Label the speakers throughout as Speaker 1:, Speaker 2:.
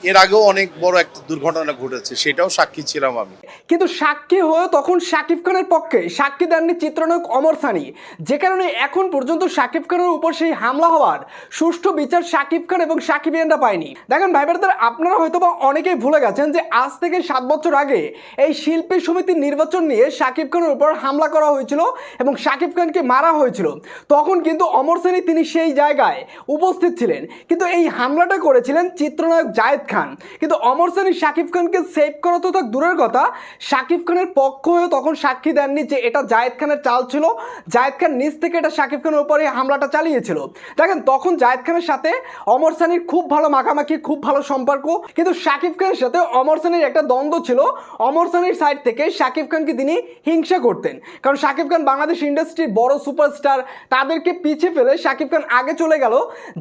Speaker 1: এর আগেও অনেক বড় একটা দুর্ঘটনা ঘটেছে, সেটাও সাক্ষী ছিলাম আমি।
Speaker 2: কিন্তু সাক্ষী হয়েও তখন শাকিব খানের পক্ষে সাক্ষী দেননি চিত্রনায়ক অমর সানি, যে কারণে এখন পর্যন্ত শাকিব খানের উপর সেই হামলা হওয়ার সুষ্ঠু বিচার শাকিব খান এবং সাকিবিয়ানরা পায়নি। দেখেন ভাই ব্রাদার, আপনারা হয়তোবা অনেকেই ভুলে গেছেন যে আজ থেকে 7 বছর আগে এই শিল্পী সমিতির নির্বাচন নিয়ে শাকিব খানের উপর হামলা করা হয়েছিল এবং শাকিব খানকে মারা হয়েছিল। তখন কিন্তু অমর সানি তিনি সেই জায়গায় উপস্থিত ছিলেন, কিন্তু এই হামলাটা করেছিলেন চিত্রনায়ক জায়েদ খান। কিন্তু অমর সানি শাকিব খানকে সেভ করা তো তার দূরের কথা, শাকিব খানের পক্ষ হয়ে তখন সাক্ষী দেননি যে এটা জায়েদ খানের চাল ছিল, জায়েদ খান নিজ থেকে এটা শাকিব খানের উপরে হামলাটা চালিয়েছিল। দেখেন তখন জায়েদ খানের সাথে অমর সানির খুব ভালো মাখামাখি, খুব ভালো সম্পর্ক, কিন্তু শাকিব খানের সাথে অমর সানির একটা দ্বন্দ্ব ছিল। অমর সানির সাইড থেকে শাকিব খানকে তিনি হিংসা করতেন, কারণ শাকিব খান বাংলাদেশ ইন্ডাস্ট্রির বড় সুপারস্টার, তাদেরকে পিছিয়ে ফেলে শাকিব খান আগে চলে গেল,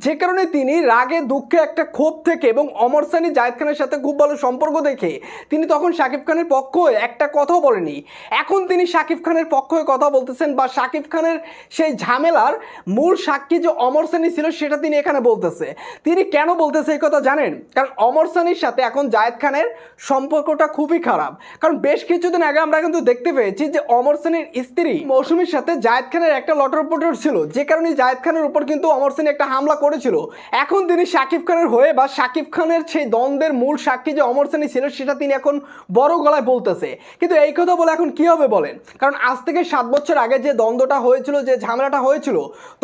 Speaker 2: যে কারণে তিনি রাগে দুঃখে একটা ক্ষোভ থেকে এবং অমর সানি জায়েদ খানের সাথে খুব ভালো সম্পর্ক দেখে তিনি তখন শাকিব খানের পক্ষ হয়ে একটা কথাও বলেনি। এখন তিনি শাকিব খানের পক্ষ হয়ে কথা বলতেছেন, বা শাকিব খানের সেই ঝামেলার মূল সাক্ষী যে অমর সানি ছিল সেটা তিনি এখানে বলতেছে। তিনি কেন বলতেছে এই কথা জানেন? কারণ অমর সানির সাথে এখন জায়েদ খানের সম্পর্কটা খুবই খারাপ। কারণ বেশ কিছুদিন আগে আমরা কিন্তু দেখতে পেয়েছি যে অমর সানির স্ত্রী মৌসুমীর সাথে জায়েদ খানের একটা লটরপটর ছিল, যে কারণে জায়েদ খানের উপর কিন্তু অমর সানি একটা হামলা করেছিল। এখন তিনি শাকিব খানের হয়ে বা শাকিব খানের সেই দ্বন্দ্বের মূল সাক্ষী যে অমর সানি ছিল সেটা তিনি এখন বড় গলায় বলতেছে। কিন্তু এই কথা বলে এখন কি হবে বলেন? কারণ আজ থেকে 7 বছর আগে যে দ্বন্দ্বটা হয়েছিল, যে ঝামেলাটা হয়েছিল,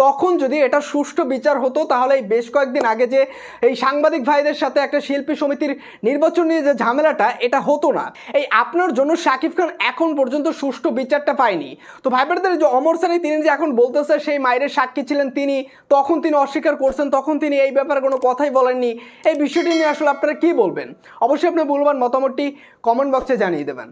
Speaker 2: তখন যদি এটা সুষ্ঠু বিচার হতো তাহলে এই বেশ কয়েকদিন আগে যে এই সাংবাদিক ভাইদের সাথে একটা শিল্পী সমিতির নির্বাচন নিয়ে যে ঝামেলাটা, এটা হতো না। এই আপনার জন্য শাকিব খান এখন পর্যন্ত সুষ্ঠু বিচারটা পায়নি। তো ভাই ব্রাদার, যে অমর সানি তিনি যে এখন বলতেছে সেই মায়ের সাক্ষী ছিলেন তিনি, তখন তিনি অস্বীকার করছেন, তখন তিনি এই ব্যাপারে কোনো কথাই বলেননি। এই বিষয়টি নিয়ে আসলে আপনারা কি বলবেন? অবশ্যই আপনি মূল্যবান মতামতটি কমেন্ট বক্সে জানিয়ে দেবেন।